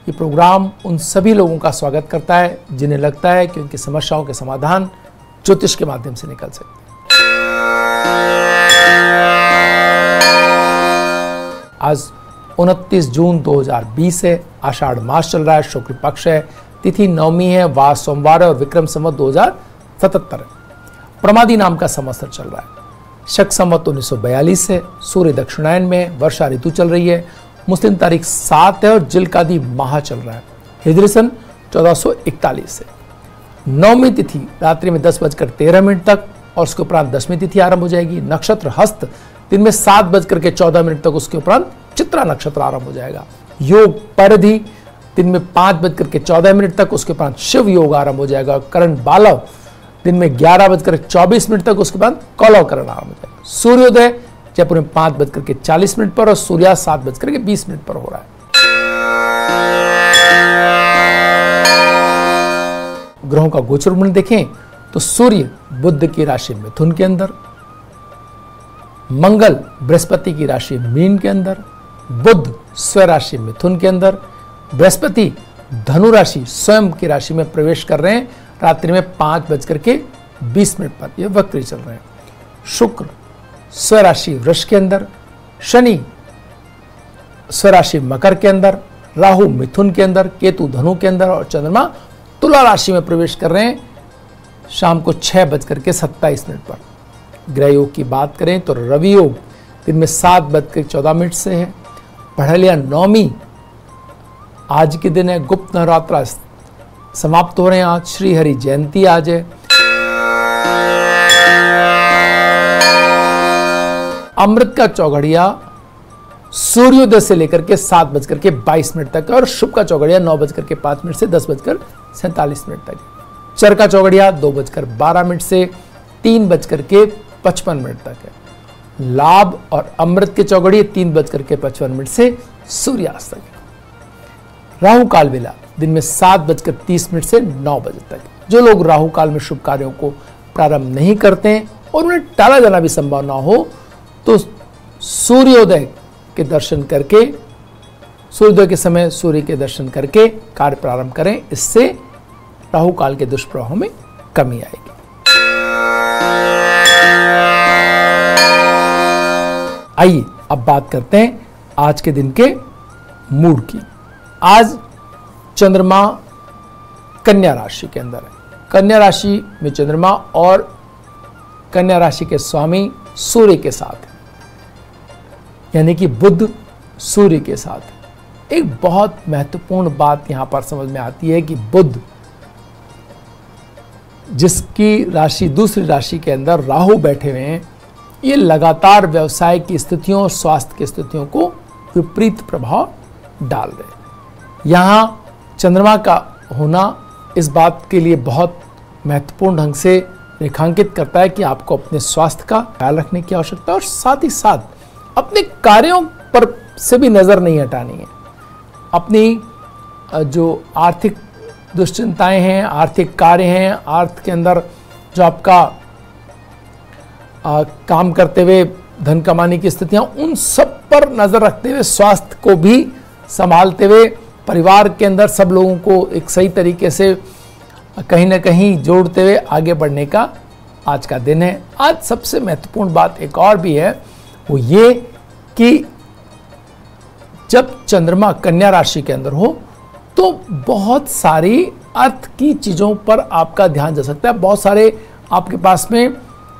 ये प्रोग्राम उन सभी लोगों का स्वागत करता है जिन्हें लगता है कि उनकी समस्याओं के समाधान ज्योतिष के माध्यम से निकल सकते हैं। आज 29 जून 2020 है, आषाढ़ मास चल रहा है, शुक्ल पक्ष है, तिथि नवमी है, वार सोमवार है और विक्रम संवत 2077 है। प्रमादी नाम का संवत्सर चल रहा है। शक संवत 1942 है, सूर्य दक्षिणायन में, वर्षा ऋतु चल रही है, मुस्लिम तारीख 7 है और जिलकादी माह चल रहा है। हिजरी सन 1441 है। नवमी तिथि रात्रि में 10:13 तक और उसके उपरांत दसवीं तिथि आरंभ हो जाएगी। नक्षत्र हस्त दिन में 7:14 तक, उसके उपरांत चित्रा नक्षत्र आरंभ हो जाएगा। योग परधि दिन में 5:14 तक, उसके उपरांत शिव योग आरंभ हो जाएगा। करण बालव दिन में 11:24 तक, उसके बाद कौलव करण आरंभ हो जाएगा। सूर्योदय जयपुर में 5:40 पर और सूर्यास्त 7:20 पर हो रहा है। ग्रहों का गोचर मंडल देखें तो सूर्य बुध की राशि मिथुन के अंदर, मंगल बृहस्पति की राशि मीन के अंदर, बुध स्व राशि मिथुन के अंदर, बृहस्पति धनु राशि स्वयं की राशि में प्रवेश कर रहे हैं रात्रि में 5:20 पर, ये वक्री चल रहे हैं। शुक्र स्वराशि वृष के अंदर, शनि स्वराशि मकर के अंदर, राहु मिथुन के अंदर, केतु धनु के अंदर और चंद्रमा तुला राशि में प्रवेश कर रहे हैं शाम को 6:27 पर। ग्रह योग की बात करें तो रवि योग दिन में 7:14 से है। पढ़लिया नवमी आज के दिन है। गुप्त नवरात्र समाप्त हो रहे हैं आज। श्री हरि जयंती आज है। अमृत का चौघड़िया सूर्योदय से लेकर के 7:22 तक है और शुभ का चौघड़िया 9:05 से 10:47 तक है। चर का चौघड़िया 2:12 से 3:55 तक है। लाभ और अमृत के चौघड़िया 3:55 से सूर्यास्त तक है। राहु काल वेला दिन में 7:30 से 9 बजे तक। जो लोग राहु काल में शुभ कार्यों को प्रारंभ नहीं करते हैं और उन्हें टाला जाना भी संभव ना हो तो सूर्योदय के दर्शन करके, सूर्योदय के समय सूर्य के दर्शन करके कार्य प्रारंभ करें। इससे राहु काल के दुष्प्रभाव में कमी आएगी। आइए अब बात करते हैं आज के दिन के मूड की। आज चंद्रमा कन्या राशि के अंदर है। कन्या राशि में चंद्रमा और कन्या राशि के स्वामी सूर्य के साथ है, यानी कि बुध सूर्य के साथ। एक बहुत महत्वपूर्ण बात यहां पर समझ में आती है कि बुध जिसकी राशि दूसरी राशि के अंदर राहु बैठे हुए हैं, ये लगातार व्यवसाय की स्थितियों और स्वास्थ्य की स्थितियों को विपरीत प्रभाव डाल रहे हैं। यहां चंद्रमा का होना इस बात के लिए बहुत महत्वपूर्ण ढंग से रेखांकित करता है कि आपको अपने स्वास्थ्य का ख्याल रखने की आवश्यकता है और साथ ही साथ अपने कार्यों पर से भी नजर नहीं हटानी है। अपनी जो आर्थिक दुश्चिंताएं हैं, आर्थिक कार्य हैं, अर्थ के अंदर जो आपका काम करते हुए धन कमाने की स्थितियां, उन सब पर नजर रखते हुए स्वास्थ्य को भी संभालते हुए परिवार के अंदर सब लोगों को एक सही तरीके से कहीं ना कहीं जोड़ते हुए आगे बढ़ने का आज का दिन है। आज सबसे महत्वपूर्ण बात एक और भी है, वो ये कि जब चंद्रमा कन्या राशि के अंदर हो तो बहुत सारी अर्थ की चीज़ों पर आपका ध्यान जा सकता है। बहुत सारे आपके पास में,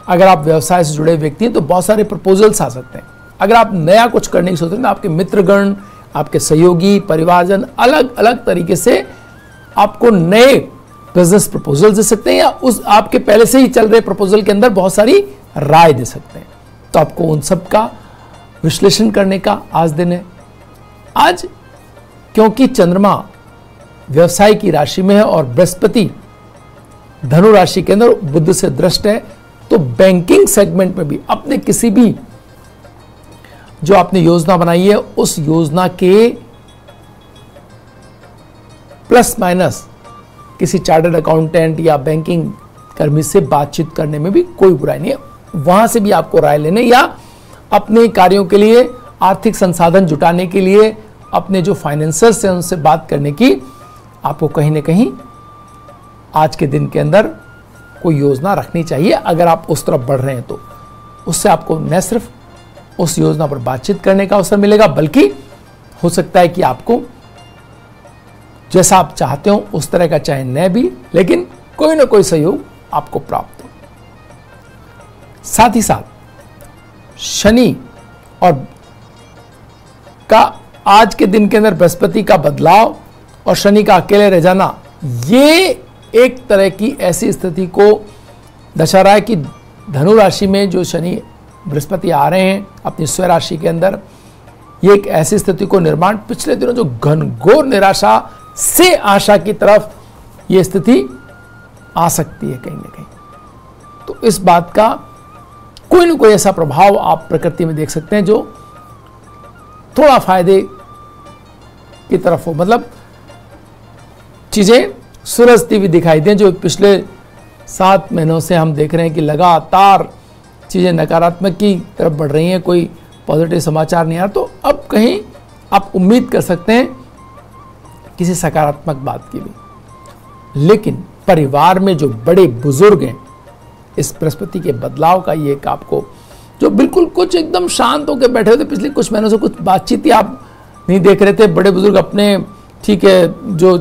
अगर आप व्यवसाय से जुड़े व्यक्ति हैं तो बहुत सारे प्रपोजल्स आ सकते हैं। अगर आप नया कुछ करने की सोच रहे हैं तो आपके मित्रगण, आपके सहयोगी, परिवारजन अलग अलग तरीके से आपको नए बिजनेस प्रपोजल दे सकते हैं या उस आपके पहले से ही चल रहे प्रपोजल के अंदर बहुत सारी राय दे सकते हैं। तो आपको उन सब का विश्लेषण करने का आज दिन है। आज क्योंकि चंद्रमा व्यवसाय की राशि में है और बृहस्पति धनु राशि के अंदर बुध से दृष्ट है, तो बैंकिंग सेगमेंट में भी अपने किसी भी जो आपने योजना बनाई है उस योजना के प्लस माइनस किसी चार्टर्ड अकाउंटेंट या बैंकिंग कर्मी से बातचीत करने में भी कोई बुराई नहीं है। वहां से भी आपको राय लेने या अपने कार्यों के लिए आर्थिक संसाधन जुटाने के लिए अपने जो फाइनेंसर्स हैं उनसे बात करने की आपको कहीं ना कहीं आज के दिन के अंदर कोई योजना रखनी चाहिए। अगर आप उस तरफ बढ़ रहे हैं तो उससे आपको न सिर्फ उस योजना पर बातचीत करने का अवसर मिलेगा, बल्कि हो सकता है कि आपको जैसा आप चाहते हो उस तरह का चाहे न भी, लेकिन कोई ना कोई सहयोग आपको प्राप्त हो। साथ ही साथ शनि और का आज के दिन के अंदर बृहस्पति का बदलाव और शनि का अकेले रह जाना, ये एक तरह की ऐसी स्थिति को दर्शा रहा है कि धनु राशि में जो शनि बृहस्पति आ रहे हैं अपनी स्वयं राशि के अंदर, ये एक ऐसी स्थिति को निर्माण पिछले दिनों जो घनघोर निराशा से आशा की तरफ ये स्थिति आ सकती है कहीं ना कहीं। तो इस बात का कोई ना कोई ऐसा प्रभाव आप प्रकृति में देख सकते हैं जो थोड़ा फायदे की तरफ हो, मतलब चीजें सुलझती हुई दिखाई दें। जो पिछले 7 महीनों से हम देख रहे हैं कि लगातार चीजें नकारात्मक की तरफ बढ़ रही हैं, कोई पॉजिटिव समाचार नहीं आ रहा, तो अब कहीं आप उम्मीद कर सकते हैं किसी सकारात्मक बात की भी। लेकिन परिवार में जो बड़े बुजुर्ग हैं, इस बृहस्पति के बदलाव का ये एक आपको, जो बिल्कुल कुछ एकदम शांत होकर बैठे हुए थे पिछले कुछ महीनों से, कुछ बातचीत ही आप नहीं देख रहे थे, बड़े बुजुर्ग अपने ठीक है जो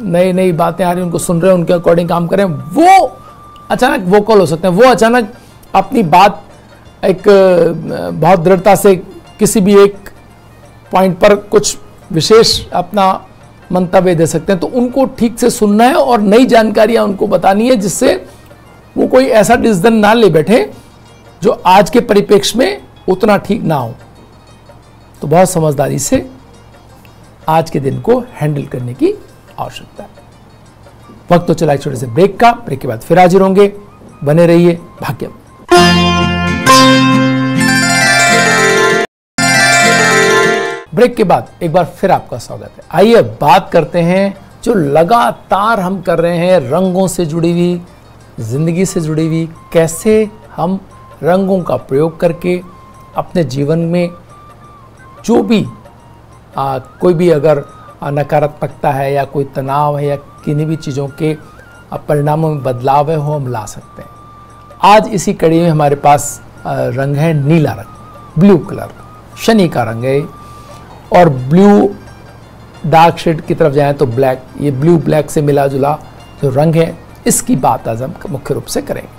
नई नई बातें आ रही हैं उनको सुन रहे हैं, उनके अकॉर्डिंग काम करें, वो अचानक वोकल हो सकते हैं। वो अचानक अपनी बात एक बहुत दृढ़ता से किसी भी एक पॉइंट पर कुछ विशेष अपना मंतव्य दे सकते हैं, तो उनको ठीक से सुनना है और नई जानकारियां उनको बतानी है, जिससे वो कोई ऐसा डिसीजन ना ले बैठे जो आज के परिप्रेक्ष्य में उतना ठीक ना हो। तो बहुत समझदारी से आज के दिन को हैंडल करने की आवश्यकता है। वक्त तो चला एक छोटे से ब्रेक का, ब्रेक के बाद फिर हाजिर होंगे, बने रहिए भाग्य। ब्रेक के बाद एक बार फिर आपका स्वागत है। आइए बात करते हैं जो लगातार हम कर रहे हैं रंगों से जुड़ी हुई, जिंदगी से जुड़ी हुई, कैसे हम रंगों का प्रयोग करके अपने जीवन में जो भी कोई भी अगर नकारात्मकता है या कोई तनाव है या किन्हीं भी चीज़ों के परिणामों में बदलाव है वो हम ला सकते हैं। आज इसी कड़ी में हमारे पास रंग है नीला रंग, ब्लू कलर, शनि का रंग है। और ब्लू डार्क शेड की तरफ जाएं तो ब्लैक, ये ब्लू ब्लैक से मिला जुला जो रंग है, इसकी बात आज हम मुख्य रूप से करेंगे।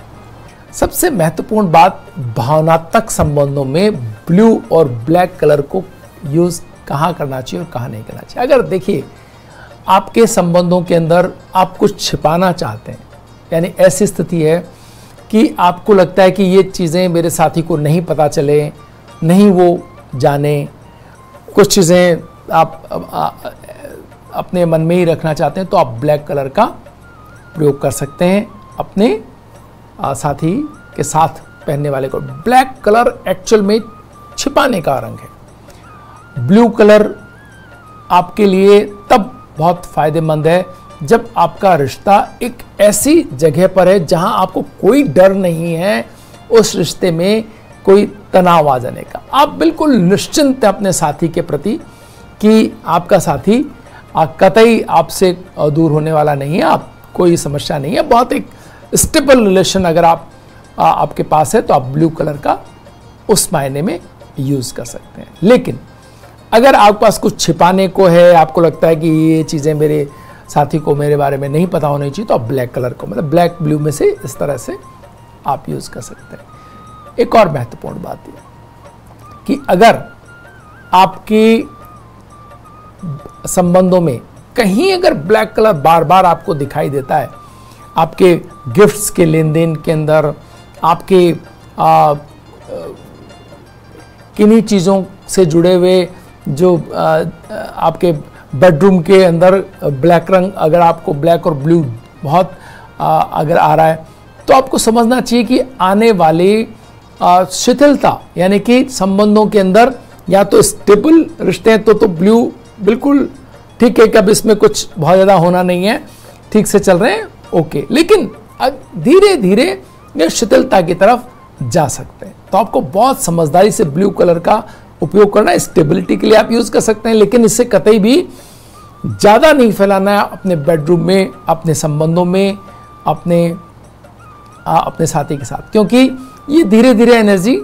सबसे महत्वपूर्ण बात, भावनात्मक संबंधों में ब्लू और ब्लैक कलर को यूज कहाँ करना चाहिए और कहाँ नहीं करना चाहिए। अगर देखिए आपके संबंधों के अंदर आप कुछ छिपाना चाहते हैं, यानी ऐसी स्थिति है कि आपको लगता है कि ये चीज़ें मेरे साथी को नहीं पता चले, नहीं वो जाने, कुछ चीज़ें आप अपने मन में ही रखना चाहते हैं, तो आप ब्लैक कलर का प्रयोग कर सकते हैं अपने साथी के साथ पहनने वाले को। ब्लैक कलर एक्चुअल में छिपाने का रंग है। ब्लू कलर आपके लिए तब बहुत फायदेमंद है जब आपका रिश्ता एक ऐसी जगह पर है जहां आपको कोई डर नहीं है उस रिश्ते में कोई तनाव आ जाने का। आप बिल्कुल निश्चिंत हैं अपने साथी के प्रति कि आपका साथी कतई आपसे दूर होने वाला नहीं है, आप कोई समस्या नहीं है, बहुत एक स्टेबल रिलेशन अगर आपके पास है तो आप ब्लू कलर का उस मायने में यूज कर सकते हैं। लेकिन अगर आपके पास कुछ छिपाने को है, आपको लगता है कि ये चीज़ें मेरे साथी को मेरे बारे में नहीं पता होनी चाहिए, तो आप ब्लैक कलर को, मतलब ब्लैक ब्लू में से इस तरह से आप यूज कर सकते हैं। एक और महत्वपूर्ण बात यह कि अगर आपकी संबंधों में कहीं अगर ब्लैक कलर बार बार आपको दिखाई देता है, आपके गिफ्ट्स के लेन देन के अंदर, आपके किन्हीं चीज़ों से जुड़े हुए जो आपके बेडरूम के अंदर ब्लैक रंग, अगर आपको ब्लैक और ब्लू बहुत अगर आ रहा है, तो आपको समझना चाहिए कि आने वाली शिथिलता, यानी कि संबंधों के अंदर या तो स्टेबल रिश्ते हैं तो ब्लू बिल्कुल ठीक है कि अब इसमें कुछ बहुत ज़्यादा होना नहीं है, ठीक से चल रहे हैं, ओके। लेकिन धीरे धीरे ये शिथिलता की तरफ जा सकते हैं, तो आपको बहुत समझदारी से ब्लू कलर का उपयोग करना है। स्टेबिलिटी के लिए आप यूज कर सकते हैं, लेकिन इससे कतई भी ज्यादा नहीं फैलाना है अपने बेडरूम में, अपने संबंधों में, अपने साथी के साथ, क्योंकि ये धीरे धीरे एनर्जी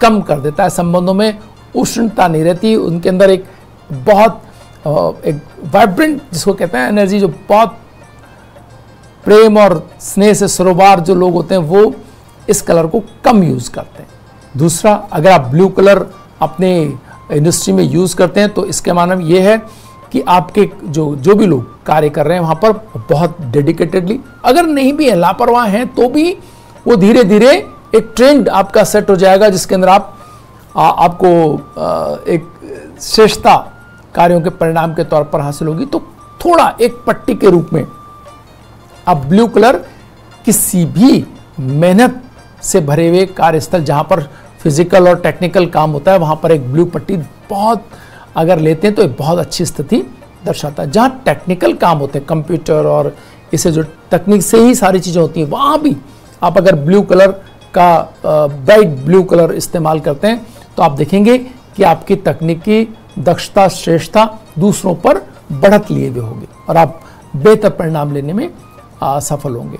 कम कर देता है। संबंधों में उष्णता नहीं रहती, उनके अंदर एक बहुत एक वाइब्रेंट जिसको कहते हैं एनर्जी, जो बहुत प्रेम और स्नेह से सरोबार जो लोग होते हैं वो इस कलर को कम यूज करते हैं। दूसरा, अगर आप ब्लू कलर अपने इंडस्ट्री में यूज करते हैं तो इसके मानव ये है कि आपके जो भी लोग कार्य कर रहे हैं वहां पर बहुत डेडिकेटेडली, अगर नहीं भी है, लापरवाह हैं, तो भी वो धीरे धीरे एक ट्रेंड आपका सेट हो जाएगा जिसके अंदर आपको एक श्रेष्ठता कार्यों के परिणाम के तौर पर हासिल होगी। तो थोड़ा एक पट्टी के रूप में आप ब्लू कलर किसी भी मेहनत से भरे हुए कार्यस्थल जहां पर फिजिकल और टेक्निकल काम होता है वहां पर एक ब्लू पट्टी बहुत अगर लेते हैं तो एक बहुत अच्छी स्थिति दर्शाता है। जहां टेक्निकल काम होते हैं, कंप्यूटर और इसे जो तकनीक से ही सारी चीजें होती हैं, वहां भी आप अगर ब्लू कलर का ब्राइट ब्लू कलर इस्तेमाल करते हैं तो आप देखेंगे कि आपकी तकनीकी दक्षता, श्रेष्ठता दूसरों पर बढ़त लिए हुए होगी और आप बेहतर परिणाम लेने में सफल होंगे।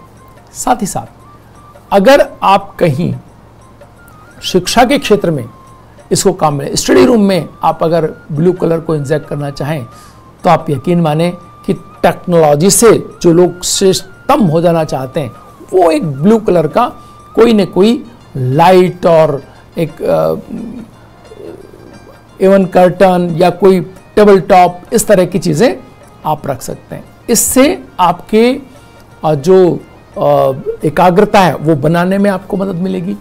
साथ ही साथ अगर आप कहीं शिक्षा के क्षेत्र में इसको काम में, स्टडी रूम में आप अगर ब्लू कलर को इंजेक्ट करना चाहें तो आप यकीन माने कि टेक्नोलॉजी से जो लोग श्रेष्ठतम हो जाना चाहते हैं वो एक ब्लू कलर का कोई न कोई लाइट और एक इवन कर्टन या कोई टेबल टॉप, इस तरह की चीजें आप रख सकते हैं। इससे आपके जो एकाग्रता है वो बनाने में आपको मदद मिलेगी।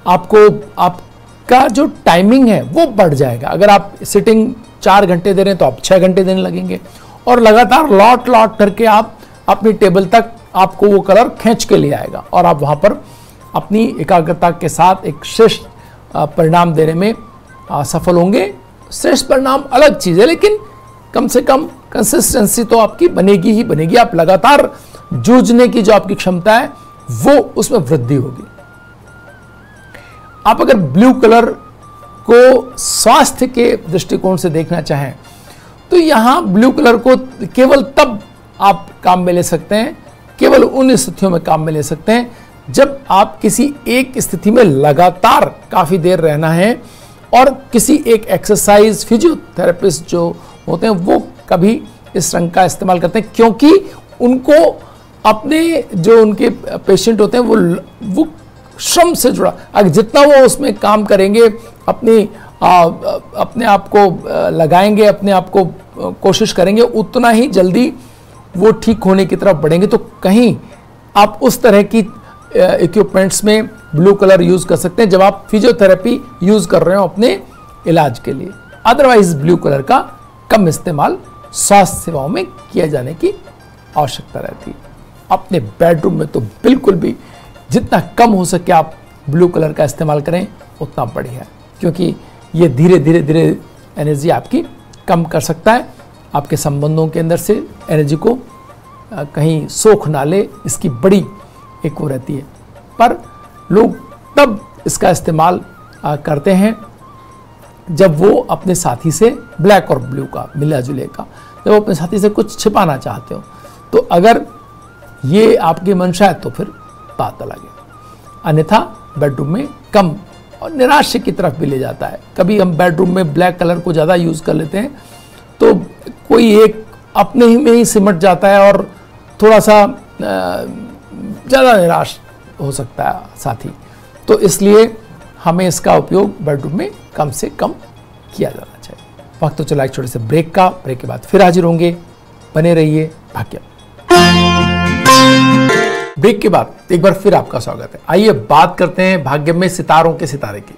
आपका जो टाइमिंग है वो बढ़ जाएगा। अगर आप सिटिंग 4 घंटे दे रहे हैं तो आप 6 घंटे देने लगेंगे और लगातार लौट करके आप अपनी टेबल तक आपको वो कलर खींच के ले आएगा और आप वहां पर अपनी एकाग्रता के साथ एक श्रेष्ठ परिणाम देने में सफल होंगे। श्रेष्ठ परिणाम अलग चीज है, लेकिन कम से कम कंसिस्टेंसी तो आपकी बनेगी ही बनेगी। आप लगातार जूझने की जो आपकी क्षमता है वो उसमें वृद्धि होगी। आप अगर ब्लू कलर को स्वास्थ्य के दृष्टिकोण से देखना चाहें तो यहां ब्लू कलर को केवल तब आप काम में ले सकते हैं, केवल उन स्थितियों में काम में ले सकते हैं जब आप किसी एक स्थिति में लगातार काफी देर रहना है और किसी एक एक्सरसाइज, फिजियोथेरेपिस्ट जो होते हैं वो कभी इस रंग का इस्तेमाल करते हैं, क्योंकि उनको अपने जो उनके पेशेंट होते हैं वो श्रम से जुड़ा, अगर जितना वो उसमें काम करेंगे, अपने आप को लगाएंगे, अपने आप को कोशिश करेंगे, उतना ही जल्दी वो ठीक होने की तरफ बढ़ेंगे। तो कहीं आप उस तरह की इक्विपमेंट्स में ब्लू कलर यूज कर सकते हैं जब आप फिजियोथेरेपी यूज कर रहे हो अपने इलाज के लिए। अदरवाइज ब्लू कलर का कम इस्तेमाल स्वास्थ्य सेवाओं में किया जाने की आवश्यकता रहती है। अपने बेडरूम में तो बिल्कुल भी जितना कम हो सके आप ब्लू कलर का इस्तेमाल करें उतना बढ़िया है, क्योंकि ये धीरे धीरे एनर्जी आपकी कम कर सकता है। आपके संबंधों के अंदर से एनर्जी को कहीं सोख ना ले, इसकी बड़ी एक वो रहती है। पर लोग तब इसका इस्तेमाल करते हैं जब वो अपने साथी से ब्लैक और ब्लू का मिला जुले का, जब वो अपने साथी से कुछ छिपाना चाहते हो, तो अगर ये आपकी मंशा है तो फिर बात अलग है। अन्यथा बेडरूम में कम और निराशा की तरफ भी ले जाता है। कभी हम बेडरूम में ब्लैक कलर को ज़्यादा यूज़ कर लेते हैं तो कोई एक अपने ही में ही सिमट जाता है और थोड़ा सा ज़्यादा निराश हो सकता है साथी। तो इसलिए हमें इसका उपयोग बेडरूम में कम से कम किया जाना चाहिए। वक्त तो चला एक छोटे से ब्रेक का, ब्रेक के बाद फिर हाजिर होंगे, बने रहिए भाग्य। ब्रेक के बाद एक बार फिर आपका स्वागत है। आइए बात करते हैं भाग्य में सितारों के सितारे की।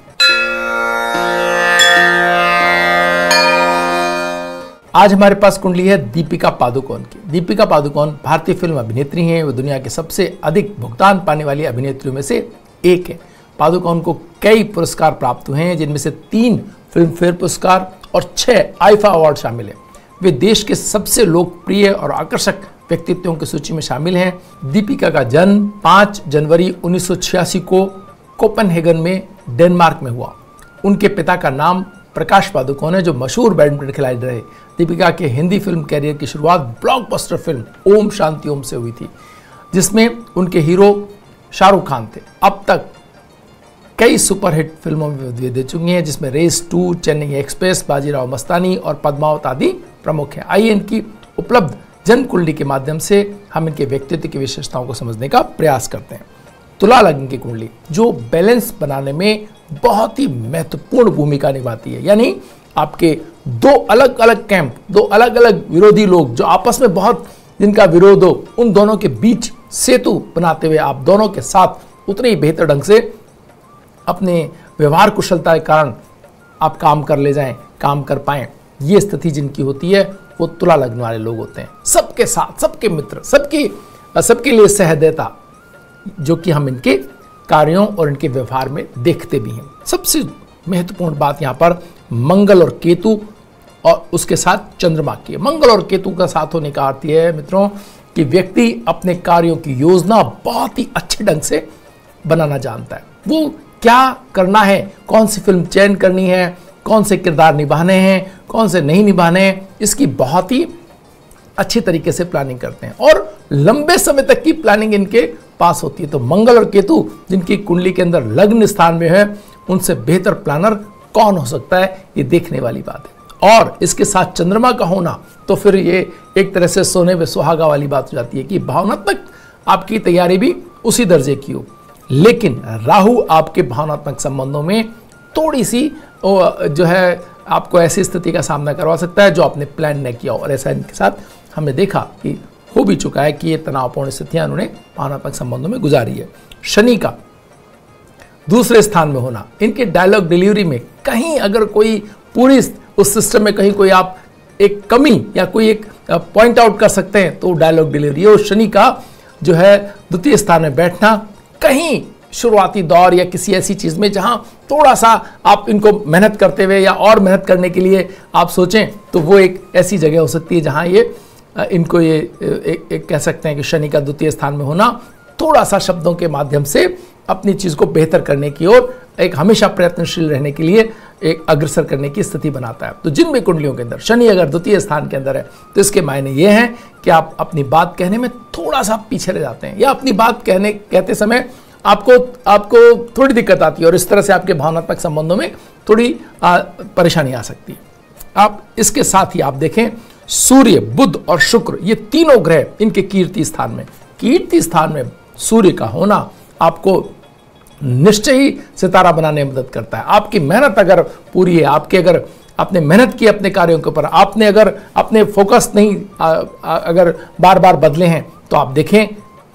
आज हमारे पास कुंडली है दीपिका पादुकोण की। दीपिका पादुकोण भारतीय फिल्म अभिनेत्री हैं। वो दुनिया के सबसे अधिक भुगतान पाने वाली अभिनेत्रियों में से एक है। पादुकोण को कई पुरस्कार प्राप्त हुए हैं, जिनमें से 3 फिल्म फेयर पुरस्कार और 6 आईफा अवार्ड शामिल हैं। वे देश के सबसे लोकप्रिय और आकर्षक व्यक्तित्वों की सूची में शामिल हैं। दीपिका का जन्म 5 जनवरी 1986 को कोपेनहेगन में डेनमार्क में हुआ। उनके पिता का नाम प्रकाश पादुकोण है, जो मशहूर बैडमिंटन खिलाड़ी रहे। दीपिका के हिंदी फिल्म कैरियर की शुरुआत ब्लॉकबस्टर फिल्म ओम शांति ओम से हुई थी, जिसमें उनके हीरो शाहरुख खान थे। अब तक कई सुपरहिट फिल्मों में वे दे चुकी हैं, जिसमें रेस 2, चेन्नई एक्सप्रेस, बाजीराव मस्तानी और पद्मावत आदि प्रमुख हैं। आइए इनकी उपलब्ध जन्म कुंडली के माध्यम से हम इनके व्यक्तित्व की विशेषताओं को समझने का प्रयास करते हैं। तुला लग्न की कुंडली जो बैलेंस बनाने में बहुत ही महत्वपूर्ण भूमिका निभाती है, यानी आपके दो अलग अलग कैंप, दो अलग अलग विरोधी लोग जो आपस में बहुत जिनका विरोध हो, उन दोनों के बीच सेतु बनाते हुए आप दोनों के साथ उतने ही बेहतर ढंग से अपने व्यवहार कुशलता के कारण आप काम कर ले जाएं, काम कर पाएं। ये स्थिति जिनकी होती है वो तुला लग्न वाले लोग होते हैं। सबके साथ, सबके मित्र, सबके लिए सहृदयता, जो कि हम इनके कार्यों और इनके व्यवहार में देखते भी हैं। सबसे महत्वपूर्ण बात यहाँ पर मंगल और केतु और उसके साथ चंद्रमा की है। मंगल और केतु का साथ होने का अर्थ यह है मित्रों कि व्यक्ति अपने कार्यों की योजना बहुत ही अच्छे ढंग से बनाना जानता है। वो क्या करना है, कौन सी फिल्म चयन करनी है, कौन से किरदार निभाने हैं, कौन से नहीं निभाने हैं, इसकी बहुत ही अच्छी तरीके से प्लानिंग करते हैं और लंबे समय तक की प्लानिंग इनके पास होती है। तो मंगल और केतु जिनकी कुंडली के अंदर लग्न स्थान में है, उनसे बेहतर प्लानर कौन हो सकता है, ये देखने वाली बात है। और इसके साथ चंद्रमा का होना तो फिर ये एक तरह से सोने पे सुहागा वाली बात हो जाती है कि भावनात्मक आपकी तैयारी भी उसी दर्जे की हो। लेकिन राहु आपके भावनात्मक संबंधों में थोड़ी सी जो है आपको ऐसी स्थिति का सामना करवा सकता है जो आपने प्लान नहीं किया हो, और ऐसा इनके साथ हमने देखा कि हो भी चुका है कि ये तनावपूर्ण स्थितियां उन्होंने भावनात्मक संबंधों में गुजारी है। शनि का दूसरे स्थान में होना, इनके डायलॉग डिलीवरी में कहीं अगर कोई पूरी उस सिस्टम में कहीं कोई आप एक कमी या कोई एक पॉइंट आउट कर सकते हैं तो डायलॉग डिलीवरी। और शनि का जो है द्वितीय स्थान में बैठना, कहीं शुरुआती दौर या किसी ऐसी चीज में जहां थोड़ा सा आप इनको मेहनत करते हुए या और मेहनत करने के लिए आप सोचें, तो वो एक ऐसी जगह हो सकती है जहां ये इनको ये एक कह सकते हैं कि शनि का द्वितीय स्थान में होना थोड़ा सा शब्दों के माध्यम से अपनी चीज को बेहतर करने की ओर एक हमेशा प्रयत्नशील रहने के लिए एक अग्रसर करने की स्थिति बनाता है। तो जिन भी कुंडलियों के अंदर शनि अगर द्वितीय स्थान के अंदर है तो इसके मायने ये हैं कि आप अपनी बात कहने में थोड़ा सा पीछे रह जाते हैं या अपनी बात कहते समय आपको थोड़ी दिक्कत आती है और इस तरह से आपके भावनात्मक संबंधों में थोड़ी परेशानी आ सकती है। आप इसके साथ ही आप देखें सूर्य, बुध और शुक्र, ये तीनों ग्रह इनके कीर्ति स्थान में सूर्य का होना आपको निश्चय ही सितारा बनाने में मदद करता है। आपकी मेहनत अगर पूरी है, अगर आपने मेहनत की अपने कार्यों के ऊपर, आपने अगर अपने फोकस नहीं अगर बार बार बदले हैं, तो आप देखें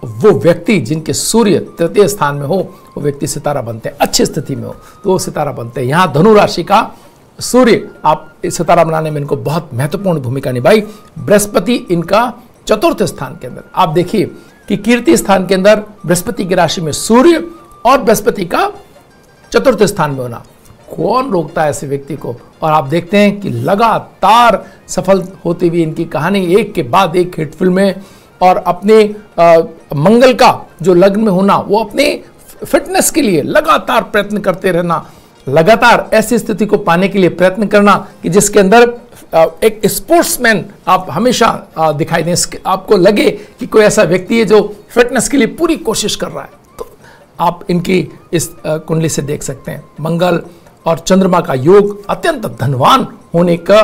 वो व्यक्ति जिनके सूर्य तृतीय स्थान में हो वो व्यक्ति सितारा बनते हैं, अच्छी स्थिति में हो तो वो सितारा बनते हैं। यहाँ धनु राशि का सूर्य आप इस सितारा बनाने में इनको बहुत महत्वपूर्ण भूमिका निभाई। बृहस्पति इनका चतुर्थ स्थान के अंदर, आप देखिए कि कीर्ति स्थान के अंदर बृहस्पति की राशि में सूर्य और बृहस्पति का चतुर्थ स्थान में होना, कौन रोकता है ऐसे व्यक्ति को। और आप देखते हैं कि लगातार सफल होती हुई इनकी कहानी, एक के बाद एक हिट फिल्में और अपने मंगल का जो लग्न में होना, वो अपने फिटनेस के लिए लगातार प्रयत्न करते रहना, लगातार ऐसी स्थिति को पाने के लिए प्रयत्न करना कि जिसके अंदर एक स्पोर्ट्समैन आप हमेशा दिखाई दें, आपको लगे कि कोई ऐसा व्यक्ति है जो फिटनेस के लिए पूरी कोशिश कर रहा है। तो आप इनकी इस कुंडली से देख सकते हैं मंगल और चंद्रमा का योग अत्यंत धनवान होने का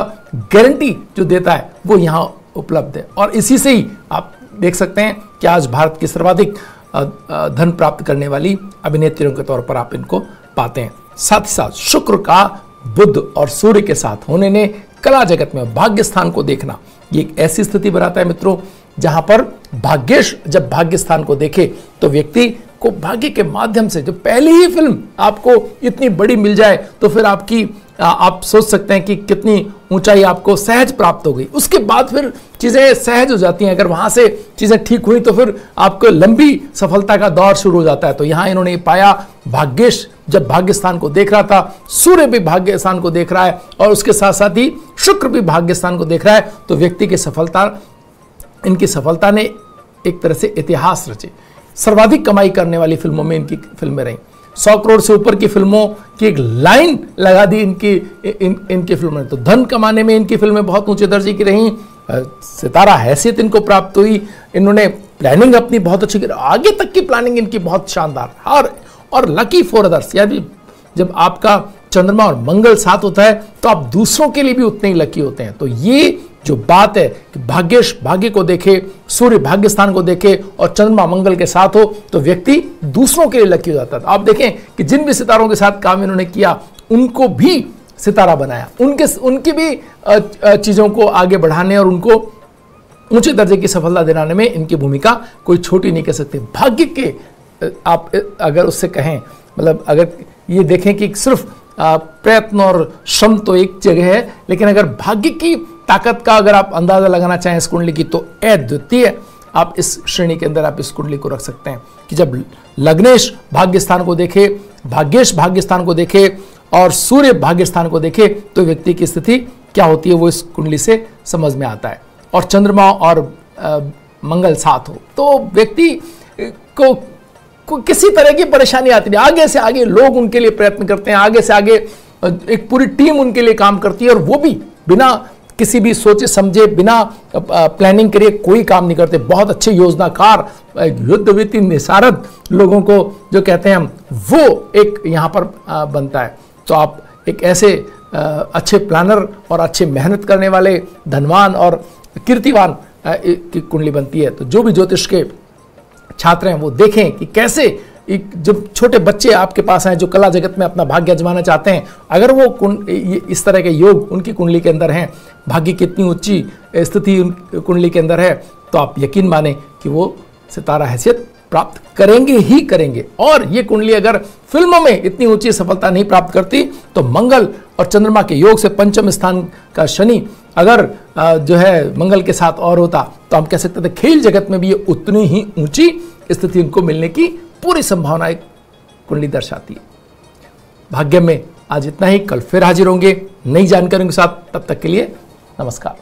गारंटी जो देता है वो यहाँ उपलब्ध है। और इसी से ही आप देख सकते हैं कि आज भारत की सर्वाधिक धन प्राप्त करने वाली अभिनेत्रियों के तौर पर आप इनको पाते हैं। साथ ही साथ शुक्र का बुध और सूर्य के साथ होने ने कला जगत में भाग्य स्थान को देखना, ये एक ऐसी स्थिति बनाता है मित्रों जहां पर भाग्येश जब भाग्य स्थान को देखे तो व्यक्ति को भाग्य के माध्यम से, जो पहली ही फिल्म आपको इतनी बड़ी मिल जाए तो फिर आप सोच सकते हैं कि कितनी ऊंचाई आपको सहज प्राप्त हो गई। उसके बाद फिर चीजें सहज हो जाती हैं, अगर वहां से चीजें ठीक हुई तो फिर आपको लंबी सफलता का दौर शुरू हो जाता है। तो यहां इन्होंने पाया भाग्येश जब भाग्य स्थान को देख रहा था, सूर्य भी भाग्य स्थान को देख रहा है और उसके साथ साथ ही शुक्र भी भाग्य स्थान को देख रहा है, तो व्यक्ति की इनकी सफलता ने एक तरह से इतिहास रचे। सर्वाधिक कमाई करने वाली फिल्मों में इनकी फिल्में रहीं। 100 करोड़ से ऊपर की फिल्मों की एक लाइन लगा दी इनकी फिल्में। तो धन कमाने में इनकी फिल्में बहुत ऊंचे दर्जे की रहीं, सितारा हैसियत इनको प्राप्त हुई, इन्होंने प्लानिंग अपनी बहुत अच्छी की, आगे तक की प्लानिंग इनकी बहुत शानदार। और लकी फॉर अदर्स, यानी जब आपका चंद्रमा और मंगल साथ होता है तो आप दूसरों के लिए भी उतने ही लकी होते हैं। तो ये जो बात है कि भाग्य को देखे, सूर्य भाग्य स्थान को देखे और चंद्रमा मंगल के साथ हो तो व्यक्ति दूसरों के लिए लकी हो जाता है। आप देखें कि जिन भी सितारों के साथ काम इन्होंने किया उनको भी सितारा बनाया, उनकी भी चीजों को आगे बढ़ाने और उनको ऊंचे दर्जे की सफलता दिलाने में इनकी भूमिका कोई छोटी नहीं कह सकते। भाग्य के आप अगर उससे कहें, मतलब अगर ये देखें कि सिर्फ प्रयत्न और श्रम तो एक जगह है, लेकिन अगर भाग्य की ताकत का अगर आप अंदाजा लगाना चाहें इस कुंडली की तो अद्वितीय आप इस श्रेणी के अंदर आप इस कुंडली को रख सकते हैं कि जब लग्नेश भाग्य स्थान को देखे, भाग्येश भाग्य स्थान को देखे और सूर्य भाग्य स्थान को देखे तो व्यक्ति की स्थिति क्या होती है वो इस कुंडली से समझ में आता है। और चंद्रमा और मंगल साथ हो तो व्यक्ति को किसी तरह की परेशानी आती नहीं, आगे से आगे लोग उनके लिए प्रयत्न करते हैं, आगे से आगे एक पूरी टीम उनके लिए काम करती है और वो भी बिना किसी भी सोचे समझे, बिना प्लानिंग करे कोई काम नहीं करते। बहुत अच्छे योजनाकार, युद्धविति निसारद लोगों को जो कहते हैं हम, वो एक यहाँ पर बनता है। तो आप एक ऐसे अच्छे प्लानर और अच्छे मेहनत करने वाले, धनवान और कीर्तिवान की कुंडली बनती है। तो जो भी ज्योतिष के छात्र हैं वो देखें कि कैसे जब छोटे बच्चे आपके पास हैं जो कला जगत में अपना भाग्य आजमाना चाहते हैं, अगर वो इस तरह के योग उनकी कुंडली के अंदर हैं, भाग्य की इतनी ऊंची स्थिति कुंडली के अंदर है, तो आप यकीन माने कि वो सितारा हैसियत प्राप्त करेंगे ही करेंगे। और ये कुंडली अगर फिल्मों में इतनी ऊंची सफलता नहीं प्राप्त करती तो मंगल और चंद्रमा के योग से पंचम स्थान का शनि अगर जो है मंगल के साथ और होता तो हम कह सकते थे खेल जगत में भी ये उतनी ही ऊंची स्थिति उनको मिलने की पूरी संभावना एक कुंडली दर्शाती है। भाग्य में आज इतना ही, कल फिर हाजिर होंगे नई जानकारियों के साथ। तब तक के लिए नमस्कार।